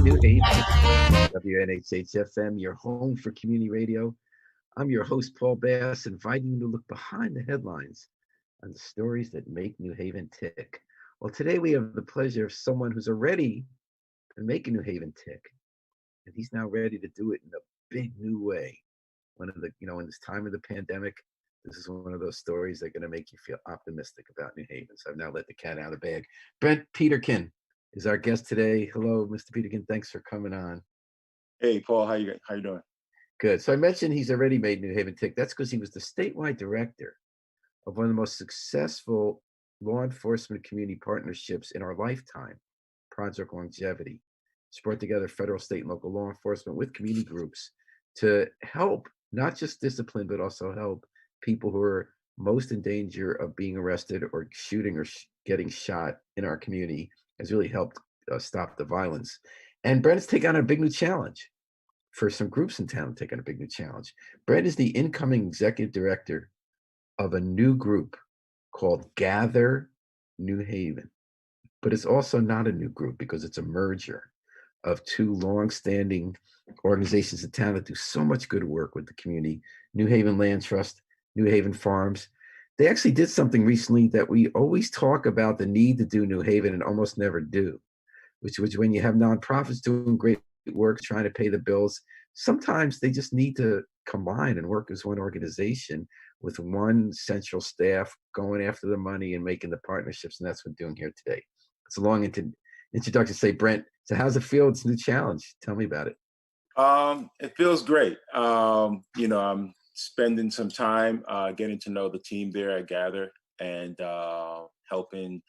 New Haven, WNHH-FM, your home for community radio. I'm your host, Paul Bass, inviting you to look behind the headlines on the stories that make New Haven tick. Well, today we have the pleasure of someone who's already been making New Haven tick, and he's now ready to do it in a big new way. One of the, in this time of the pandemic, this is one of those stories that are going to make you feel optimistic about New Haven. So I've now let the cat out of the bag. Brent Peterkin is our guest today. Hello, Mr. Peterkin. Thanks for coming on. Hey, Paul, how you doing? Good. So I mentioned he's already made New Haven tick. That's because he was the statewide director of one of the most successful law enforcement community partnerships in our lifetime, Project Longevity. It's brought together federal, state, and local law enforcement with community groups to help not just discipline, but also help people who are most in danger of being arrested or shooting or getting shot in our community. Has really helped stop the violence. And Brent's taken on a big new challenge for some groups in town, taking a big new challenge. Brent is the incoming executive director of a new group called Gather New Haven. But it's also not a new group because it's a merger of two long-standing organizations in town that do so much good work with the community. New Haven Land Trust, New Haven Farms. They actually did something recently that we always talk about the need to do New Haven and almost never do, which was when you have nonprofits doing great work, trying to pay the bills, sometimes they just need to combine and work as one organization with one central staff going after the money and making the partnerships. And that's what we're doing here today. It's a long introduction. Say, Brent, so how's it feel? It's a new challenge. Tell me about it. It feels great. I'm spending some time getting to know the team there at Gather and helping,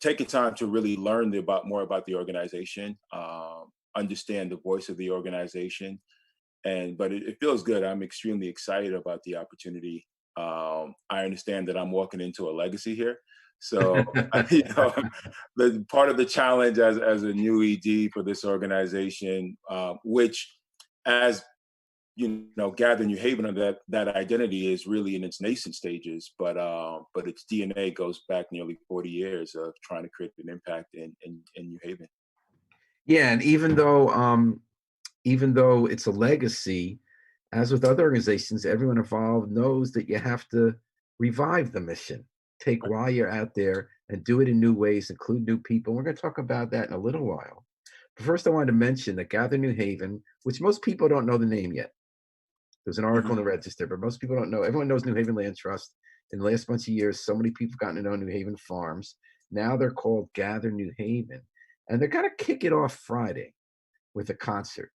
taking time to really learn more about the organization, understand the voice of the organization. But it feels good. I'm extremely excited about the opportunity. I understand that I'm walking into a legacy here. So, the part of the challenge as a new ED for this organization, which, as Gather New Haven, that identity is really in its nascent stages, but its DNA goes back nearly 40 years of trying to create an impact in New Haven. Yeah, and even though it's a legacy, as with other organizations, everyone involved knows that you have to revive the mission. Take while you're out there and do it in new ways, include new people. We're going to talk about that in a little while. But first, I wanted to mention that Gather New Haven, which most people don't know the name yet. There's an article in the Register, but most people don't know. Everyone knows New Haven Land Trust. In the last bunch of years, so many people have gotten to know New Haven Farms. Now they're called Gather New Haven. And they're going to kick it off Friday with a concert.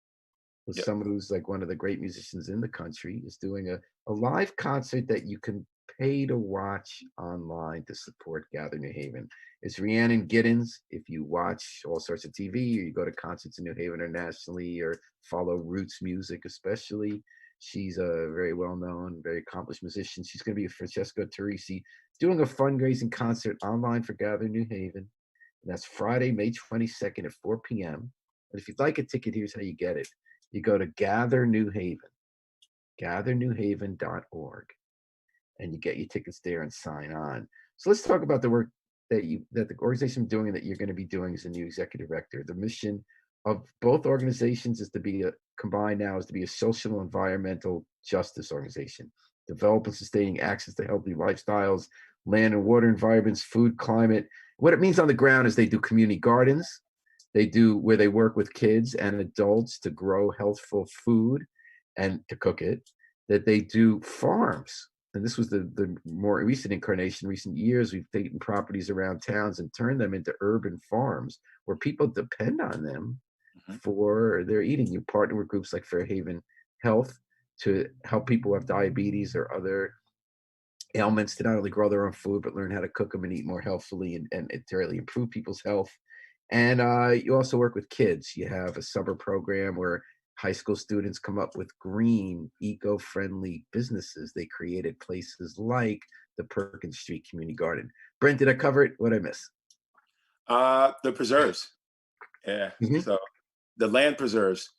With someone who's like one of the great musicians in the country is doing a live concert that you can pay to watch online to support Gather New Haven. It's Rhiannon Giddens. If you watch all sorts of TV or you go to concerts in New Haven or nationally or follow roots music especially, she's a very well-known, very accomplished musician. She's going to be with Francesco Teresi doing a fundraising concert online for Gather New Haven. And that's Friday, May 22nd at 4 p.m. And if you'd like a ticket, here's how you get it. You go to Gather New Haven, gathernewhaven.org, and you get your tickets there and sign on. So let's talk about the work that the organization is doing and that you're going to be doing as a new executive director. The mission of both organizations is to be combined now is to be a social and environmental justice organization, develop and sustaining access to healthy lifestyles, land and water environments, food, climate. What it means on the ground is they do community gardens. They do where they work with kids and adults to grow healthful food and to cook it, that they do farms. And this was the more recent incarnation, recent years, we've taken properties around towns and turned them into urban farms where people depend on them for their eating. You partner with groups like Fairhaven Health to help people who have diabetes or other ailments to not only grow their own food, but learn how to cook them and eat more healthfully and to really improve people's health. And you also work with kids. You have a summer program where high school students come up with green, eco-friendly businesses. They created places like the Perkin Street Community Garden. Brent, did I cover it? What did I miss? The preserves. Yeah. So the land preserves.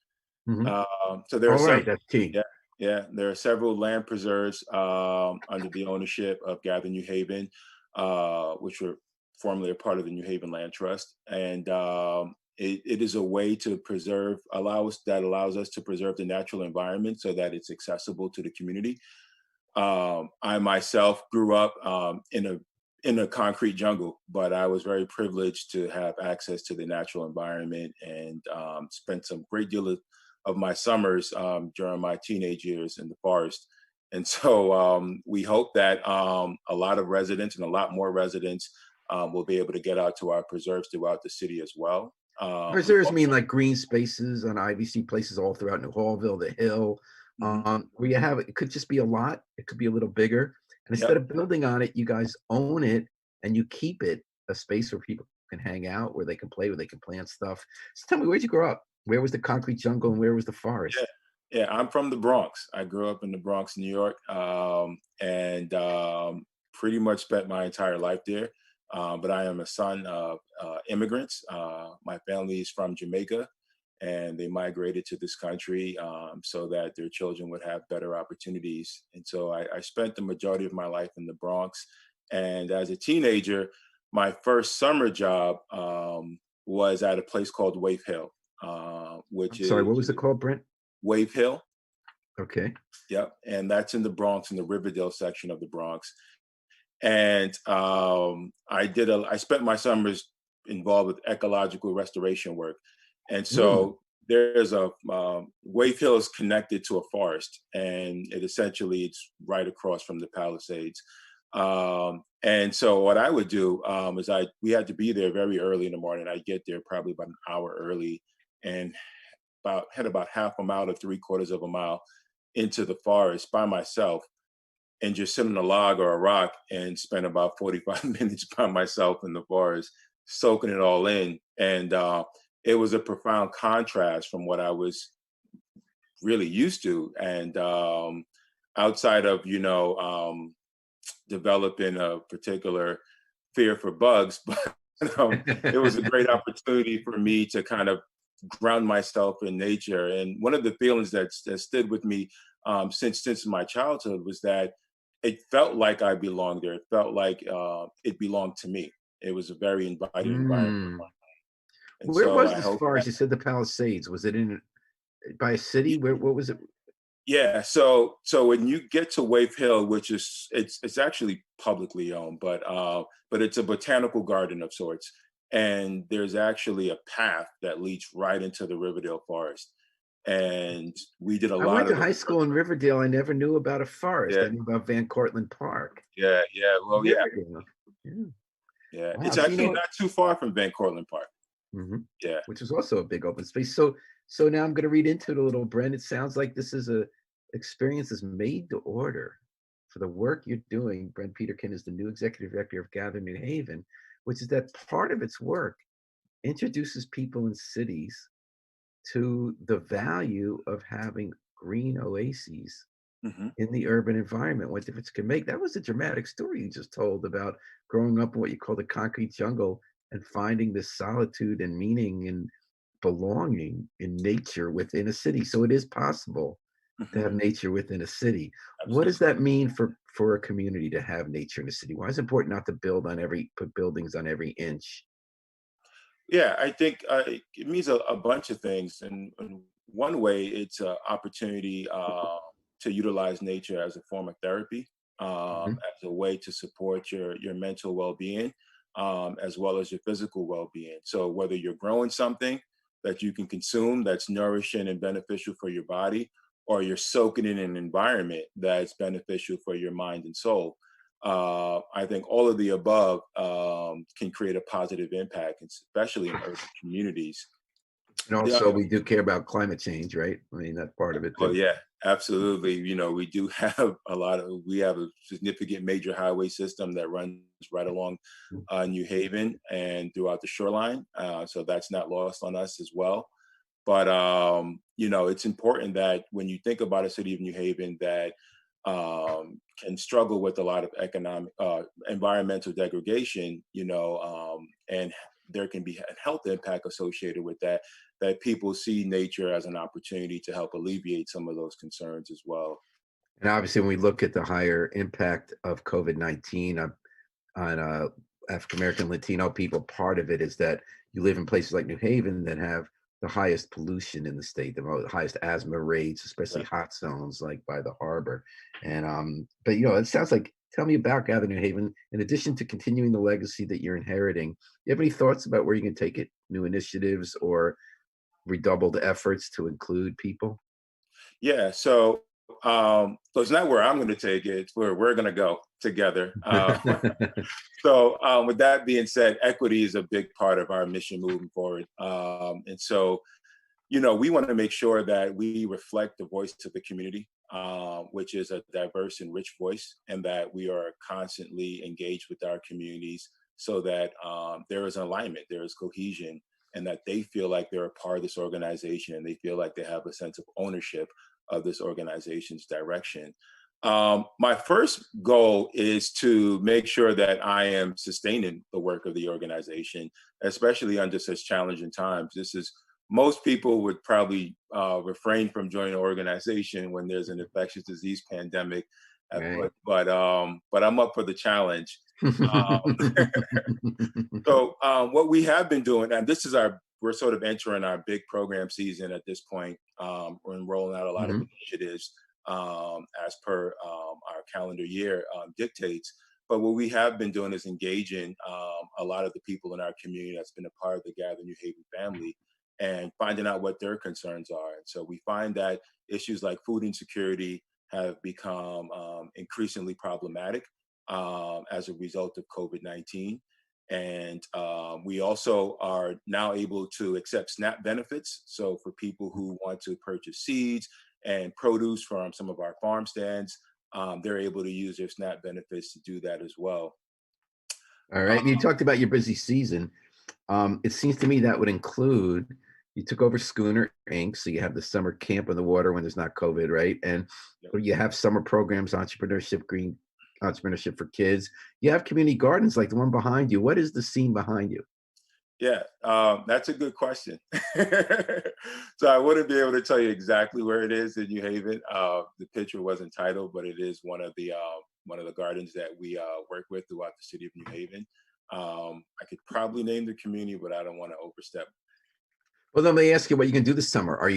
So there are that's key. Yeah. There are several land preserves under the ownership of Gather New Haven, which were formerly a part of the New Haven Land Trust. And it is a way to allows us to preserve the natural environment so that it's accessible to the community. I myself grew up in a concrete jungle, but I was very privileged to have access to the natural environment and spent some great deal of my summers during my teenage years in the forest. And so we hope that a lot of residents and a lot more residents will be able to get out to our preserves throughout the city as well. We've Preserves mean like green spaces on IVC places all throughout New Hallville, the Hill, Mhm. where you have it could just be a lot, it could be a little bigger, and instead Yep. of building on it, you guys own it and you keep it a space where people can hang out, where they can play, where they can plant stuff. So tell me, where'd you grow up? Where was the concrete jungle and where was the Yeah. forest? Yeah. I'm from the Bronx. I grew up in the Bronx, New York, and pretty much spent my entire life there. But I am a son of immigrants. My family is from Jamaica, and they migrated to this country so that their children would have better opportunities. And so I spent the majority of my life in the Bronx. And as a teenager, my first summer job was at a place called Wave Hill, which I'm sorry, what is was it called, Brent? Wave Hill. Okay. Yep. And that's in the Bronx, in the Riverdale section of the Bronx. And I spent my summers involved with ecological restoration work. And Mm. so there's Wave Hill is connected to a forest, and it's right across from the Palisades. And so what I would do is we had to be there very early in the morning. I'd get there probably about an hour early, and had about half a mile to three-quarters of a mile into the forest by myself, and just sit on a log or a rock and spend about 45 minutes by myself in the forest, soaking it all in. And it was a profound contrast from what I was really used to. And outside of, developing a particular fear for bugs, but it was a great opportunity for me to kind of ground myself in nature. And one of the feelings that stood with me since my childhood was that it felt like I belonged there. It felt like it belonged to me. It was a very inviting environment, Mm. and Where so was I this hope forest? that. You said the Palisades. Was it in by a city? Where what was it? Yeah, so when you get to Wave Hill, which is it's actually publicly owned, but it's a botanical garden of sorts, and there's actually a path that leads right into the Riverdale forest, and we did a I lot went of to the high work. school in Riverdale. I never knew about a forest. Yeah, I knew about Van Cortlandt Park. yeah. Well, yeah, Riverdale. Yeah. yeah. Wow. It's So you actually know, not too far from Van Cortlandt Park. Yeah. which is also a big open space. So now I'm going to read into it a little, Brent. It sounds like this is a experience is made to order for the work you're doing. Brent Peterkin is the new executive director of Gather New Haven, which is that part of its work introduces people in cities to the value of having green oases Hmm. in the urban environment, what difference it can make. That was a dramatic story you just told about growing up in what you call the concrete jungle and finding this solitude and meaning and belonging in nature within a city. So it is possible to Hmm. have nature within a city. What does Absolutely. that mean for a community to have nature in a city? Why is it important not to put buildings on every inch? Yeah, I think it means a bunch of things. And one way, it's an opportunity to utilize nature as a form of therapy, Mhm. as a way to support your mental well-being, as well as your physical well-being. So whether you're growing something that you can consume that's nourishing and beneficial for your body, or you're soaking in an environment that's beneficial for your mind and soul, I think all of the above can create a positive impact, especially in urban communities. And The also, we do care about climate change, right? I mean, that's part of it Oh too. yeah, absolutely. We do have we have a significant major highway system that runs right along New Haven and throughout the shoreline. So that's not lost on us as well. But it's important that when you think about a city of New Haven that can struggle with a lot of economic, environmental degradation, and there can be a health impact associated with that. That people see nature as an opportunity to help alleviate some of those concerns as well. And obviously, when we look at the higher impact of COVID-19 on African American, Latino people, part of it is that you live in places like New Haven that have the highest pollution in the state, the highest asthma rates, especially Right. hot zones like by the harbor. And but it sounds like, tell me about Gather New Haven. In addition to continuing the legacy that you're inheriting, you have any thoughts about where you can take it? New initiatives or redoubled efforts to include people? Yeah. So it's not where I'm going to take it; it's where we're going to go together. With that being said, equity is a big part of our mission moving forward. We want to make sure that we reflect the voice of the community, which is a diverse and rich voice, and that we are constantly engaged with our communities so that there is an alignment, there is cohesion, and that they feel like they're a part of this organization and they feel like they have a sense of ownership of this organization's direction. My first goal is to make sure that I am sustaining the work of the organization, especially under such challenging times. This is Most people would probably refrain from joining an organization when there's an infectious disease pandemic, Right. but I'm up for the challenge. What we have been doing, and we're sort of entering our big program season at this point. We're rolling out a lot of Mhm. initiatives as per our calendar year dictates. But what we have been doing is engaging a lot of the people in our community that's been a part of the Gather New Haven family and finding out what their concerns are. And so we find that issues like food insecurity have become increasingly problematic as a result of COVID-19. And we also are now able to accept SNAP benefits. So for people who want to purchase seeds and produce from some of our farm stands, they're able to use their SNAP benefits to do that as well. All Uh, right. You talked about your busy season. It seems to me that would include, you took over Schooner Inc., so you have the summer camp on the water when there's not COVID, right? And you have summer programs, entrepreneurship, green entrepreneurship for kids. You have community gardens like the one behind you. What is the scene behind you? Yeah, that's a good question. So I wouldn't be able to tell you exactly where it is in New Haven. The picture wasn't titled, but it is one of the gardens that we work with throughout the city of New Haven. I could probably name the community, but I don't want to overstep. Well, let me ask you what you can do this summer. Are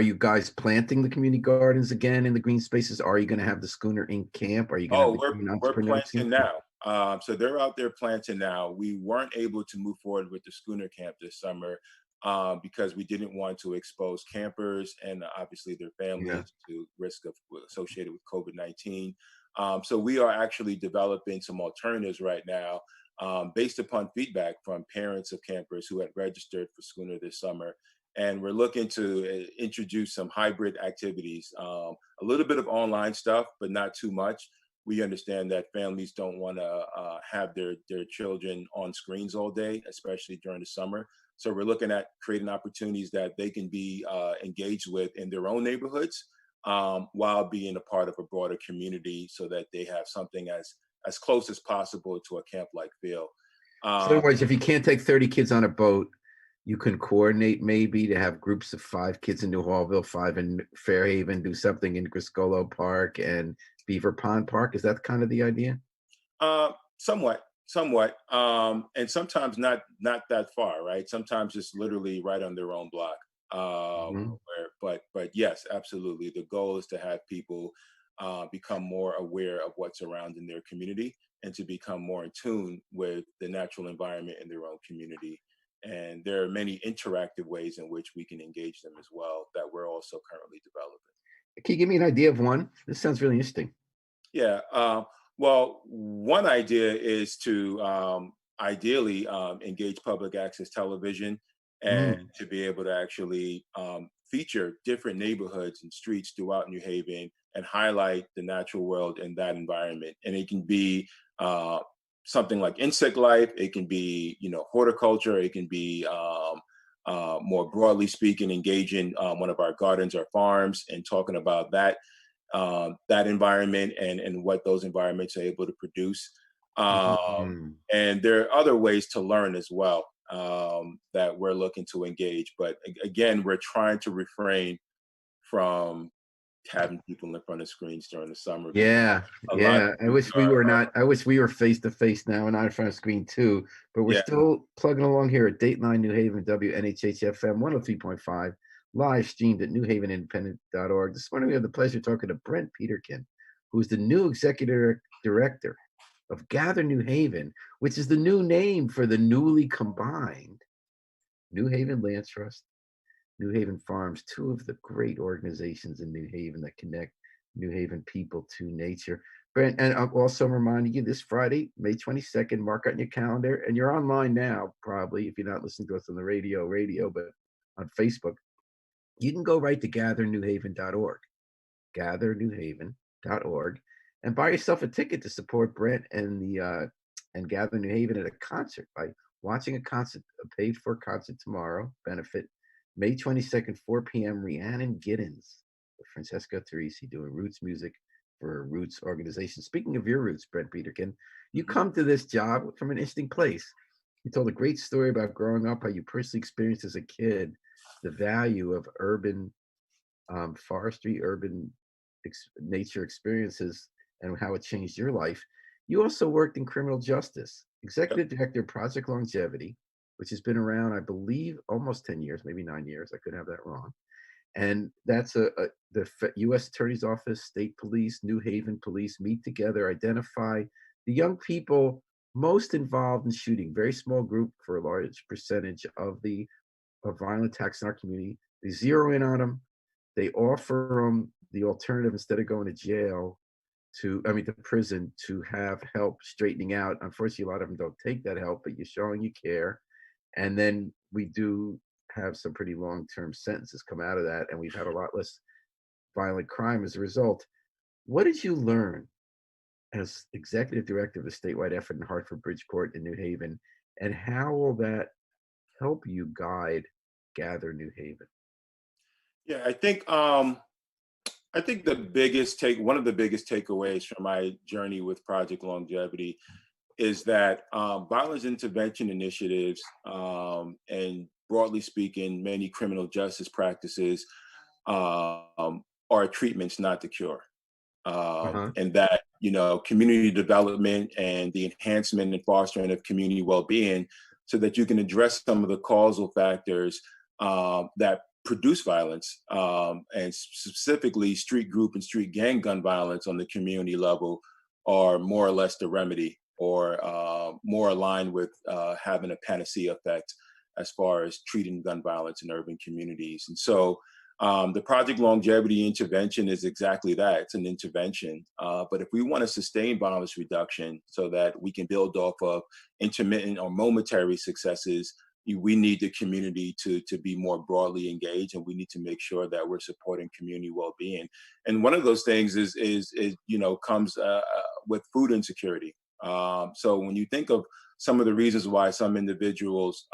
you guys planting the community gardens again in the green spaces? Are you going to have the Schooner Inc. camp? Are you going to have Oh, the green we're entrepreneur planting team? now. So they're out there planting now. We weren't able to move forward with the schooner camp this summer because we didn't want to expose campers and obviously their Yeah. families to risk of associated with COVID-19. So we are actually developing some alternatives right now based upon feedback from parents of campers who had registered for schooner this summer. And we're looking to introduce some hybrid activities, a little bit of online stuff, but not too much. We understand that families don't want to have their children on screens all day, especially during the summer. So we're looking at creating opportunities that they can be engaged with in their own neighborhoods while being a part of a broader community, so that they have something as close as possible to a camp-like feel. So in Um, other words, if you can't take 30 kids on a boat, you can coordinate maybe to have groups of 5 kids in New Hallville, 5 in Fairhaven, do something in Griscolo Park and Beaver Pond Park. Is that kind of the idea? somewhat, and sometimes not that far, right? Sometimes it's literally right on their own block. Mhm. But yes, absolutely. The goal is to have people become more aware of what's surrounding their community and to become more in tune with the natural environment in their own community. And there are many interactive ways in which we can engage them as well that we're also currently developing. Can you give me an idea of one? This sounds really interesting. Yeah. Well, one idea is to ideally engage public access television and Mm. to be able to actually feature different neighborhoods and streets throughout New Haven and highlight the natural world in that environment. And it can be uh, something like insect life. It can be, horticulture. It can be more broadly speaking, engaging one of our gardens or farms and talking about that environment and what those environments are able to produce. Mm. And there are other ways to learn as well that we're looking to engage. But again, we're trying to refrain from having people in front of screens during the summer because Yeah, a lot of yeah. I students wish we were not. I wish we were face to face now and not in front of screen too. But we're yeah, still plugging along here at Dateline New Haven, WNHH-FM 103.5, live streamed at newhavenindependent.org. This morning we have the pleasure of talking to Brent Peterkin, who is the new executive director of Gather New Haven, which is the new name for the newly combined New Haven Land Trust, New Haven Farms, two of the great organizations in New Haven that connect New Haven people to nature. Brent, and I'm also reminding you this Friday, May 22nd, mark out in your calendar, and you're online now, probably, if you're not listening to us on the radio, but on Facebook. You can go right to gathernewhaven.org, gathernewhaven.org, and buy yourself a ticket to support Brent and the and Gather New Haven at a concert by watching a concert, a paid for concert tomorrow, benefit May 22nd, 4 p.m. Rhiannon Giddens with Francesca Teresi doing roots music for a roots organization. Speaking of your roots, Brent Peterkin, you mhm, come to this job from an interesting place. You told a great story about growing up, how you personally experienced as a kid the value of urban forestry, urban nature experiences, and how it changed your life. You also worked in criminal justice, yep, executive director of Project Longevity, which has been around, I believe, almost 10 years, maybe 9 years. I could have that wrong. And that's the U.S. Attorney's Office, State Police, New Haven Police meet together, identify the young people most involved in shooting, very small group for a large percentage of violent attacks in our community. They zero in on them. They offer them the alternative instead of going to jail to prison to have help straightening out. Unfortunately, a lot of them don't take that help, but you're showing you care. And then we do have some pretty long-term sentences come out of that, and we've had a lot less violent crime as a result. What did you learn as executive director of the statewide effort in Hartford, Bridgeport, and New Haven, and how will that help you guide Gather New Haven? yeah. I think one of the biggest takeaways from my journey with Project Longevity is that violence intervention initiatives and broadly speaking, many criminal justice practices are treatments, not the cure. Uh-huh. And that community development and the enhancement and fostering of community well-being so that you can address some of the causal factors that produce violence, and specifically street group and street gang gun violence on the community level are more or less the remedy, or more aligned with having a panacea effect as far as treating gun violence in urban communities. And so the Project Longevity intervention is exactly that. It's an intervention. But if we want to sustain violence reduction so that we can build off of intermittent or momentary successes, we need the community to be more broadly engaged, and we need to make sure that we're supporting community well-being. And one of those things is comes with food insecurity. So when you think of some of the reasons why some individuals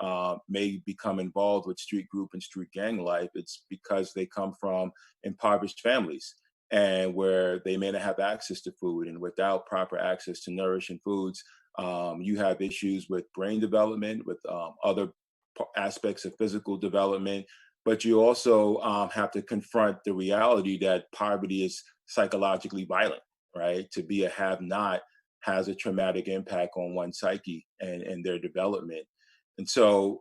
may become involved with street group and street gang life, it's because they come from impoverished families and where they may not have access to food. And without proper access to nourishing foods, you have issues with brain development, with other aspects of physical development. But you also have to confront the reality that poverty is psychologically violent, right? To be a have not has a traumatic impact on one's psyche and their development. And so,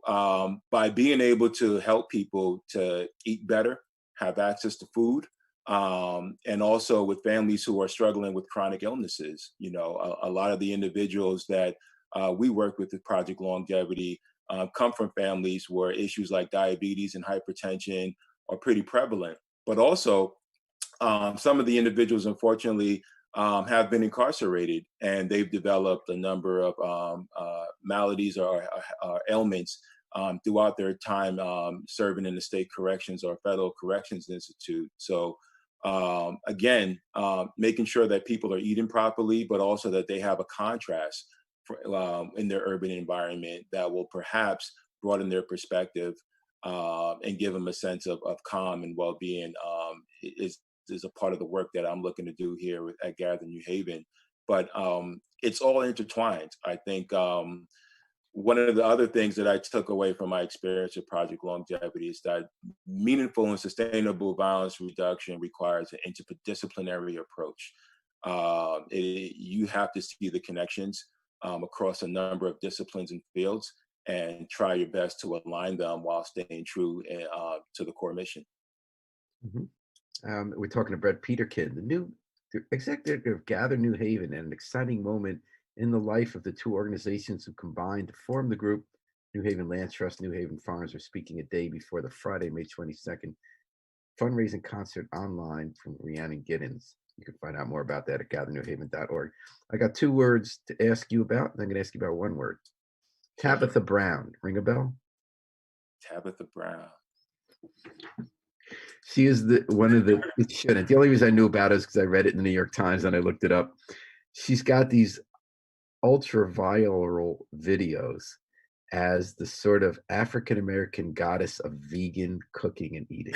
by being able to help people to eat better, have access to food, and also with families who are struggling with chronic illnesses, a lot of the individuals that we work with Project Longevity come from families where issues like diabetes and hypertension are pretty prevalent. But also, some of the individuals, unfortunately, have been incarcerated, and they've developed a number of maladies or ailments throughout their time serving in the state corrections or federal corrections institute. So again, making sure that people are eating properly, but also that they have a contrast in their urban environment that will perhaps broaden their perspective and give them a sense of calm and well-being is a part of the work that I'm looking to do here at Gather New Haven. But it's all intertwined. I think one of the other things that I took away from my experience with Project Longevity is that meaningful and sustainable violence reduction requires an interdisciplinary approach. You have to see the connections across a number of disciplines and fields and try your best to align them while staying true to the core mission. Mhm. We're talking to Brent Peterkin, the executive of Gather New Haven, and an exciting moment in the life of the two organizations who combined to form the group. New Haven Land Trust, New Haven Farms are speaking a day before the Friday, May 22nd fundraising concert online from Rhiannon Giddens. You can find out more about that at gathernewhaven.org. I got two words to ask you about, and I'm going to ask you about one word. Sure. Tabitha Brown. Ring a bell? Tabitha Brown. She is the one of the it shouldn't. The only reason I knew about it is because I read it in the New York Times and I looked it up. She's got these ultra viral videos as the sort of African American goddess of vegan cooking and eating.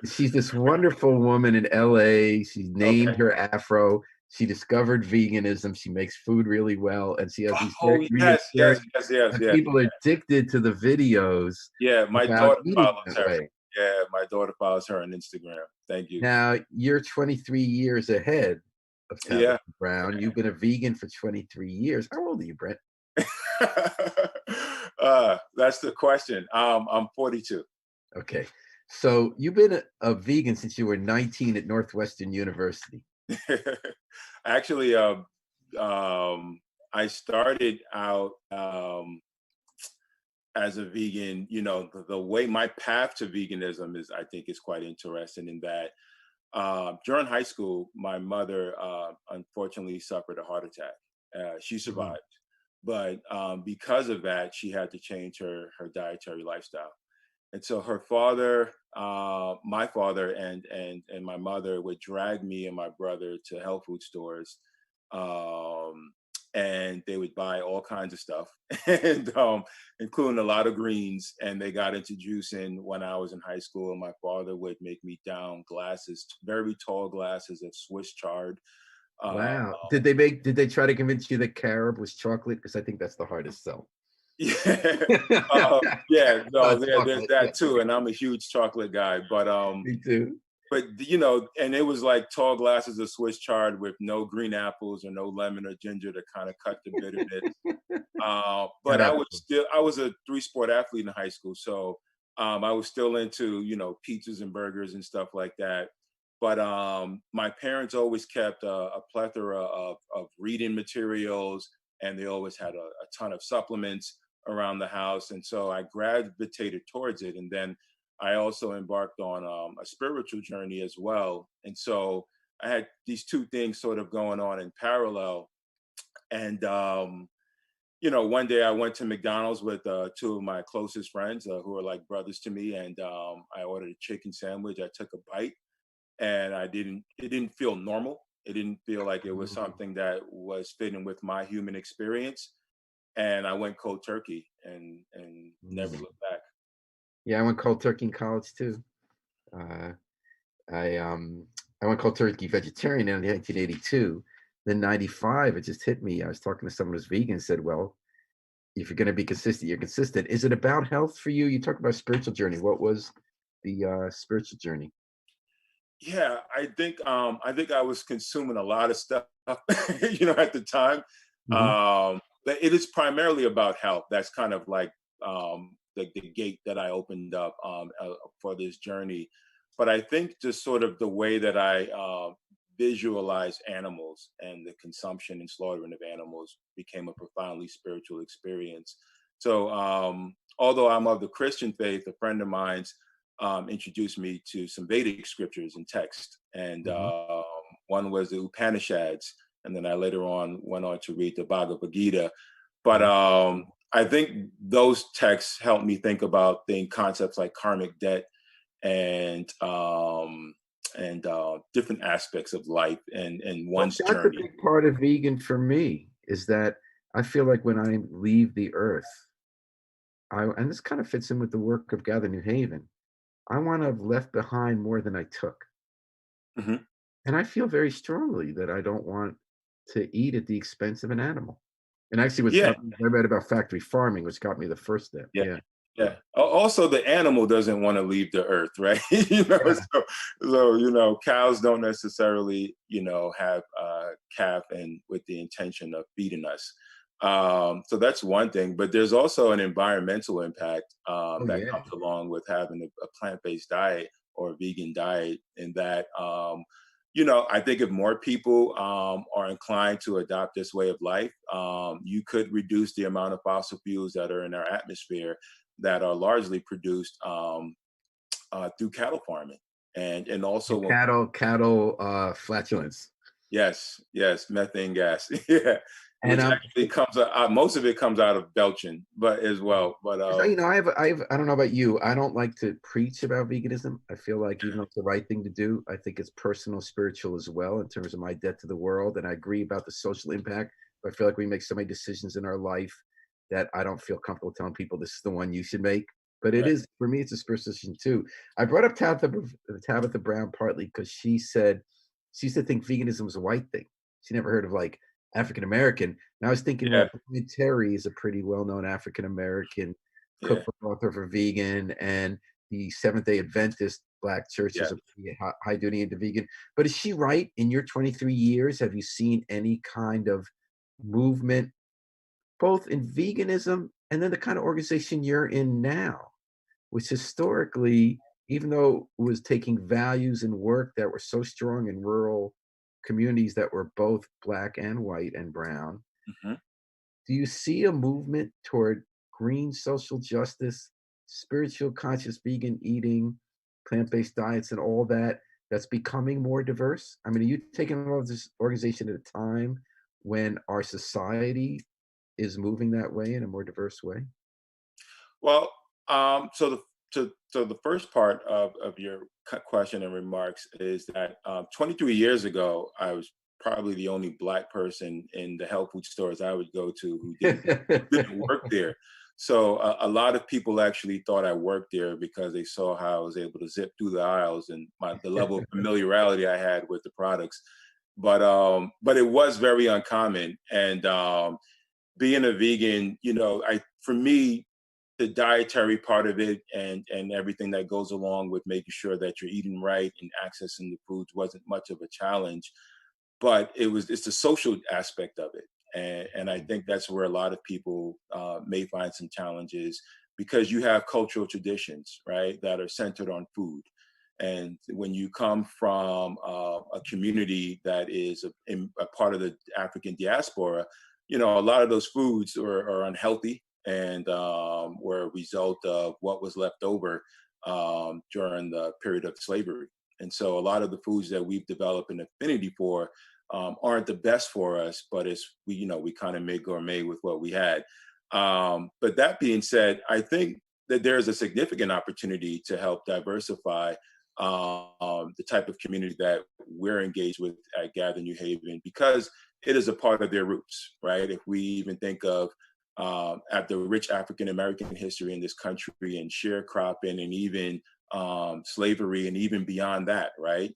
She's this wonderful woman in LA. She's named Okay. her afro. She discovered veganism. She makes food really well, and she has these Oh, very yes, reassuring, yes, yes, yes, and yes. people are addicted to the videos Yeah, my about daughter eating follows that her. way. Yeah, my daughter follows her on Instagram. Thank you. Now, you're 23 years ahead of Tabitha Yeah. Brown. You've been a vegan for 23 years. How old are you, Brent? That's the question. I'm 42. Okay. So you've been a vegan since you were 19 at Northwestern University. Actually, I started out as a vegan. The way my path to veganism is, I think, is quite interesting in that during high school, my mother unfortunately suffered a heart attack. She Mm. survived, but because of that, she had to change her dietary lifestyle. And so her father, my father, and my mother would drag me and my brother to health food stores, um, and they would buy all kinds of stuff, and including a lot of greens. And they got into juicing when I was in high school. And my father would make me down glasses, very tall glasses of Swiss chard. Uh, Wow. Did they try to convince you that carob was chocolate? Because I think that's the hardest sell. yeah, yeah, no, Not there's chocolate. Yeah, that too. And I'm a huge chocolate guy, but me too. and it was like tall glasses of Swiss chard with no green apples or no lemon or ginger to kind of cut the bitterness. But Gotta have I was a three-sport athlete in high school, so I was still into pizzas and burgers and stuff like that. But my parents always kept a plethora of reading materials, and they always had a ton of supplements around the house, and so I gravitated towards it. And then I also embarked on a spiritual journey as well, and so I had these two things sort of going on in parallel. And one day I went to McDonald's with two of my closest friends who are like brothers to me, and I ordered a chicken sandwich. I took a bite, and it didn't feel normal. It didn't feel like it was Mm, something that was fitting with my human experience. And I went cold turkey and never mm. looked back. Yeah, I went cold turkey in college too. Uh, I um I went cold turkey vegetarian in 1982. Then 95, it just hit me. I was talking to someone who's vegan and said, well, if you're going to be consistent, you're consistent. Is it about health for you? You talk about spiritual journey. What was the spiritual journey? Yeah, I think I was consuming a lot of stuff, at the time. Hmm. But it is primarily about health. That's kind of like the gate that I opened up for this journey. But I think just sort of the way that I visualize animals and the consumption and slaughtering of animals became a profoundly spiritual experience. So, although I'm of the Christian faith, a friend of mine's introduced me to some Vedic scriptures and text. And Hmm. one was the Upanishads. And then I later on went on to read the Bhagavad Gita. But Hmm. I think those texts helped me think about concepts like karmic debt and different aspects of life and Well, one's that's a journey. big part of vegan for me is that I feel like when I leave the earth, and this kind of fits in with the work of Gather New Haven, I want to have left behind more than I took. Mhm. And I feel very strongly that I don't want to eat at the expense of an animal. And actually, what's Yeah, got me, I read about factory farming, which got me the first step. yeah, Yeah. yeah. Also, the animal doesn't want to leave the earth, right? Yeah. Cows don't necessarily, have calf and with the intention of feeding us. So that's one thing. But there's also an environmental impact Oh, that yeah. comes along with having a plant-based diet or a vegan diet, in that I think if more people are inclined to adopt this way of life, you could reduce the amount of fossil fuels that are in our atmosphere that are largely produced through cattle farming, and The also cattle flatulence. yes, yes, methane gas, yeah, And which actually comes out. Most of it comes out of belching, but as well, but 'cause, I don't know about you. I don't like to preach about veganism. I feel like even though it's the right thing to do, I think it's personal, spiritual as well in terms of my debt to the world. And I agree about the social impact. But I feel like we make so many decisions in our life that I don't feel comfortable telling people this is the one you should make. But it right, is for me, it's a spiritual decision too. I brought up Tabitha Brown partly because she used to think veganism was a white thing. She never heard of like African American. And I was thinking, yeah, well, Brian Terry is a pretty well-known African American yeah, cookbook author for vegan, and the Seventh Day Adventist Black Church yeah. is a pretty high duty into vegan. But is she right? In your 23 years, have you seen any kind of movement, both in veganism and then the kind of organization you're in now, which historically, even though it was taking values and work that were so strong in rural communities that were both black and white and brown, Mhm. do you see a movement toward green social justice, spiritual conscious vegan eating, plant-based diets, and all that that's becoming more diverse? I mean, are you taking on this organization at a time when our society is moving that way in a more diverse way? Well, so the first part of your question and remarks is that 23 years ago, I was probably the only black person in the health food stores I would go to who didn't work there. So a lot of people actually thought I worked there because they saw how I was able to zip through the aisles and the level of familiarity I had with the products. But it was very uncommon, and being a vegan, I for me, the dietary part of it and everything that goes along with making sure that you're eating right and accessing the foods wasn't much of a challenge, but it's the social aspect of it, and I think that's where a lot of people may find some challenges, because you have cultural traditions, right, that are centered on food. And when you come from a community that is a part of the African diaspora, a lot of those foods are unhealthy and were a result of what was left over during the period of slavery. And so a lot of the foods that we've developed an affinity for aren't the best for us, but we kind of make gourmet with what we had. But that being said, I think that there's a significant opportunity to help diversify the type of community that we're engaged with at Gather New Haven, because it is a part of their roots, right? If we even think of at the rich African American history in this country and sharecropping and even slavery and even beyond that, right?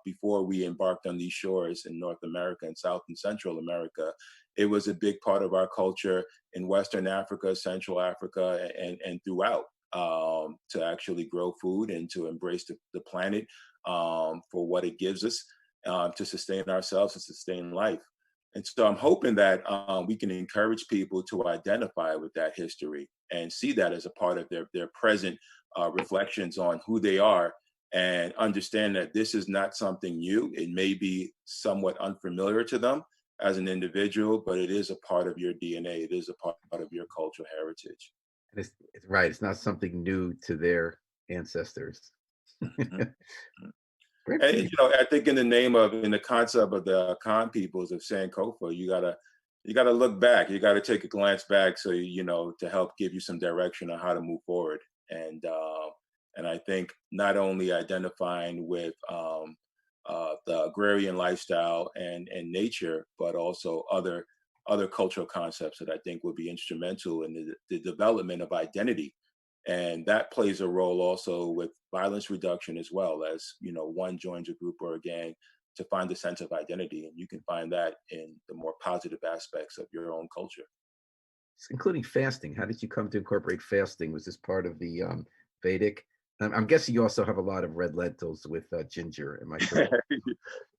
Before we embarked on these shores in North America and South and Central America, it was a big part of our culture in Western Africa, Central Africa, and throughout, to actually grow food and to embrace the planet for what it gives us, to sustain ourselves and sustain life. And so I'm hoping that we can encourage people to identify with that history and see that as a part of their present reflections on who they are, and understand that this is not something new. It may be somewhat unfamiliar to them as an individual, but it is a part of your DNA. It is a part of your cultural heritage. And it's right. It's not something new to their ancestors. Mhm. Brent, And can you I think in the concept of the Khan peoples of Sankofa, you gotta look back. You gotta take a glance back, so to help give you some direction on how to move forward. And I think not only identifying with the agrarian lifestyle and nature, but also other cultural concepts that I think would be instrumental in the development of identity. And that plays a role also with violence reduction, as well as one joins a group or a gang to find a sense of identity. And you can find that in the more positive aspects of your own culture. Including fasting. How did you come to incorporate fasting? Was this part of the Vedic? I'm guessing you also have a lot of red lentils with ginger. Am I correct?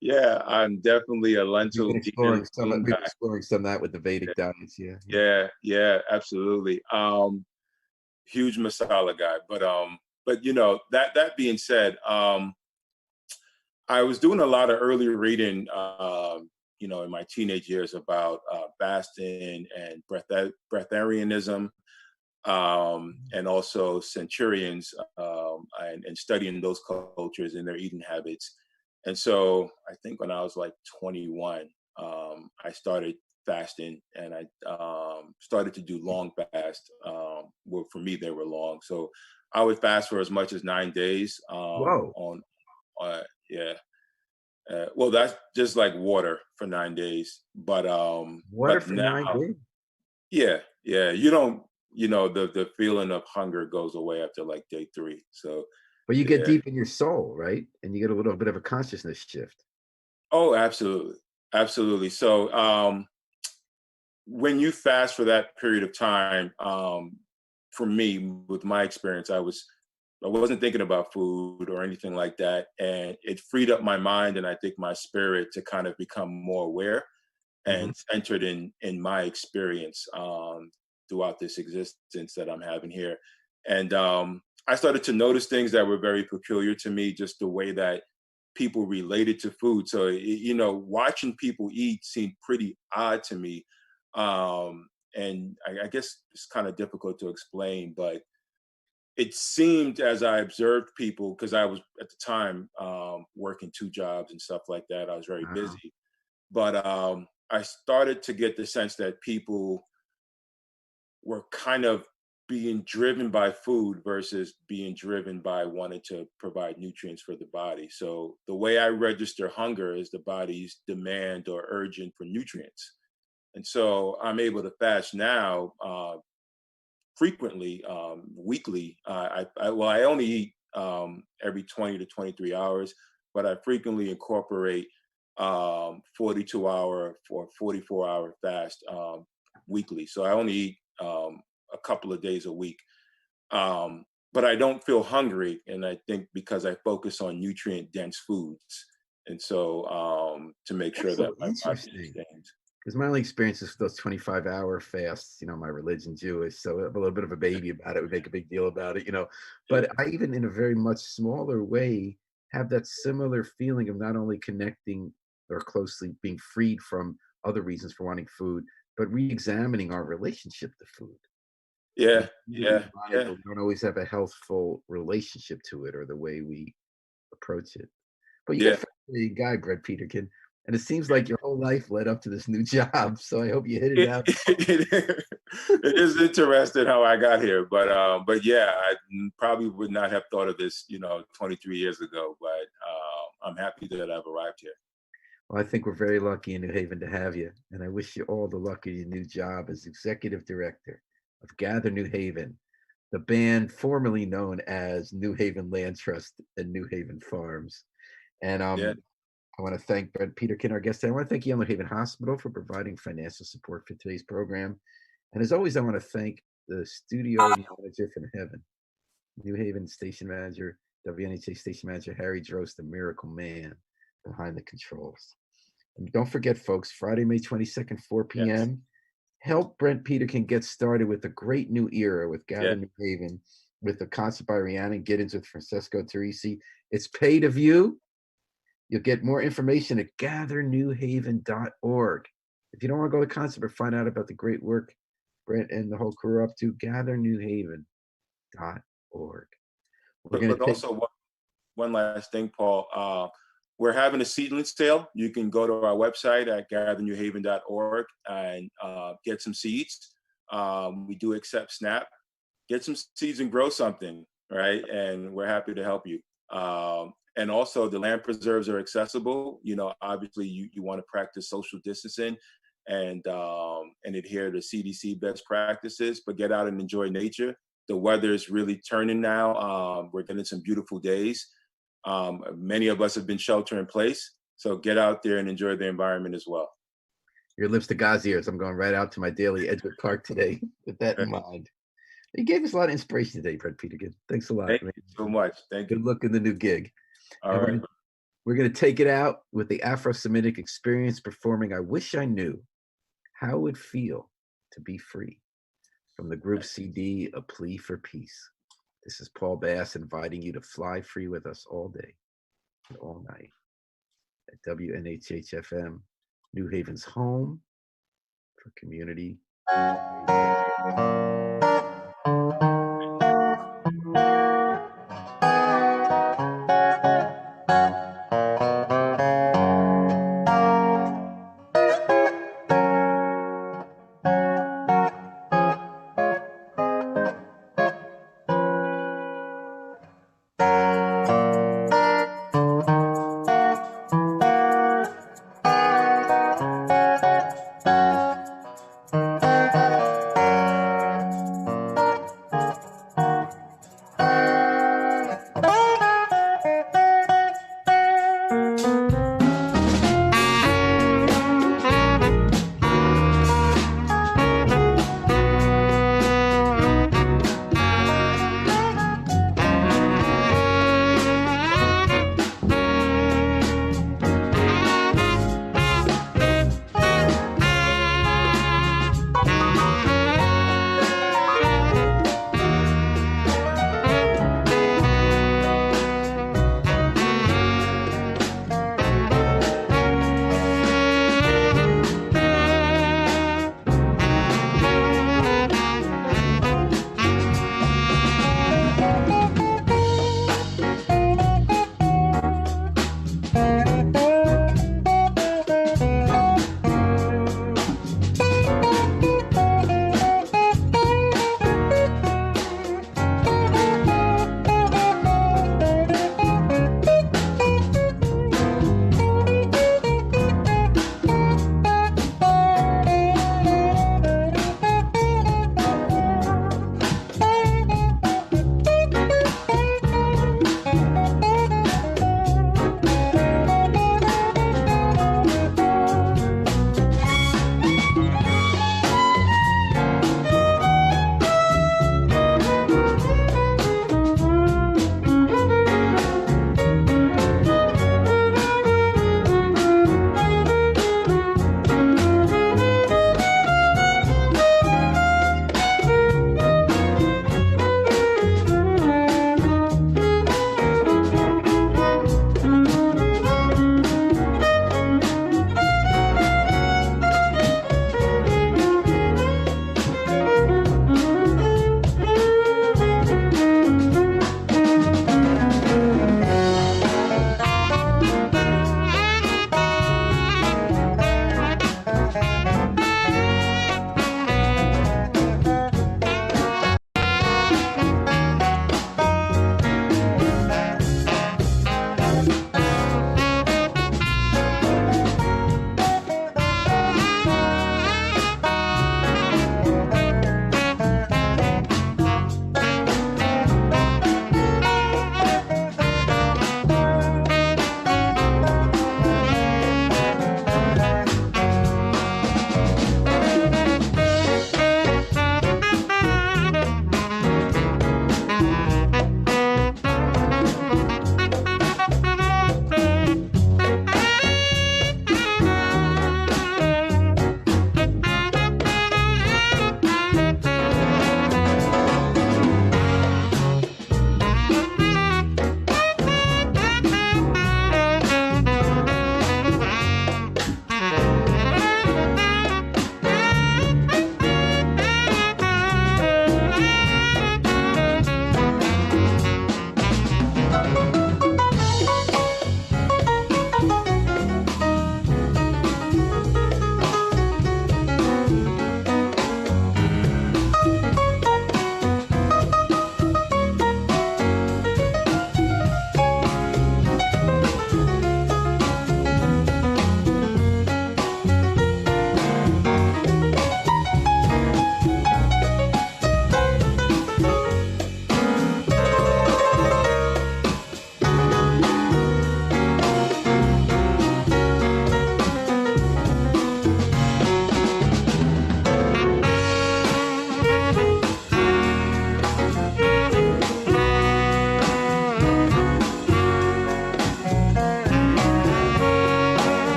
Yeah, I'm definitely a We've been lentil exploring some. bean We've been guy. exploring some of that with the Yeah, Vedic diets. Yeah, yeah. yeah, absolutely. Huge masala guy, but that being said, I was doing a lot of early reading, in my teenage years about fasting and breatharianism, and also centurions, and studying those cultures and their eating habits. And so I think when I was like 21, I started fasting, and I started to do long fast. Well, for me, they were long. So I would fast for as much as 9 days, Whoa, on, yeah. Well, that's just like water for 9 days. But water for now, 9 days. yeah, yeah, you don't, the feeling of hunger goes away after like day three. So But you get yeah. deep in your soul, right? And you get a little bit of a consciousness shift. Oh, absolutely, absolutely. So when you fast for that period of time, for me, with my experience, I wasn't thinking about food or anything like that, and it freed up my mind and I think my spirit to kind of become more aware Mhm. and centered in my experience, throughout this existence that I'm having here. And I started to notice things that were very peculiar to me, just the way that people related to food. So watching people eat seemed pretty odd to me, and I guess it's kind of difficult to explain, but it seemed, as I observed people, because I was at the time working two jobs and stuff like that. I was very Wow. busy, but I started to get the sense that people were kind of being driven by food versus being driven by wanting to provide nutrients for the body. So the way I register hunger is the body's demand or urging for nutrients. And so I'm able to fast now, frequently, weekly. I only eat every 20 to 23 hours, but I frequently incorporate 42-hour or 44-hour fast, weekly. So I only eat a couple of days a week. But I don't feel hungry, and I think because I focus on nutrient dense foods, and so to make sure That's that so my body interesting. understands. 'Cause my only experience is those 25-hour fasts, my religion Jewish, so I'm a little bit of a baby about it, we make a big deal about it. Yeah, But I even in a very much smaller way have that similar feeling of not only connecting or closely being freed from other reasons for wanting food, but reexamining our relationship to food. We yeah, seem to yeah, eat on it, yeah, but we don't always have a healthful relationship to it or the way we approach it. But you're a yeah. fascinating guy, Brett Peterkin, and it seems like your whole life led up to this new job, so I hope you hit it It, out. it is interesting how I got here, but yeah, I probably would not have thought of this, 23 years ago. But I'm happy that I've arrived here. Well, I think we're very lucky in New Haven to have you, and I wish you all the luck in your new job as executive director of Gather New Haven, the band formerly known as New Haven Land Trust and New Haven Farms. And Yeah, I want to thank Brent Peterkin, our guest. I want to thank Yale New Haven Hospital for providing financial support for today's program. And as always, I want to thank the studio manager from heaven, New Haven station manager, WNHA station manager Harry Drost, the miracle man behind the controls. And don't forget, folks, Friday, May 22nd, 4 yes, p.m. Help Brent Peterkin get started with a great new era with yeah, Gather New Haven with the concert by Rhiannon Giddens with Francesco Teresi. It's pay to view. You'll get more information at gathernewhaven.org. If you don't want to go to the concert but find out about the great work Brent and the whole crew are up to, gathernewhaven.org. We're going but to take, also one last thing, Paul. We're having a seedling sale. You can go to our website at gathernewhaven.org and get some seeds. We do accept SNAP. Get some seeds and grow something, right? And we're happy to help you. And also, the land preserves are accessible. Obviously, you want to practice social distancing and adhere to CDC best practices, but get out and enjoy nature. The weather is really turning now. We're getting some beautiful days. Many of us have been shelter in place. So get out there and enjoy the environment as well. Your lips to God's ears. I'm going right out to my daily Edgewood Park today with that in mind. You gave us a lot of inspiration today, Fred Peterkin. Thanks a lot, Thank man. you so much. Thank you. Good luck in the new gig. All And right. we're going to take it out with the Afro-Semitic Experience performing I Wish I Knew How It Would Feel to Be Free from the group CD, A Plea for Peace. This is Paul Bass inviting you to fly free with us all day and all night at WNHHFM, New Haven's home for community.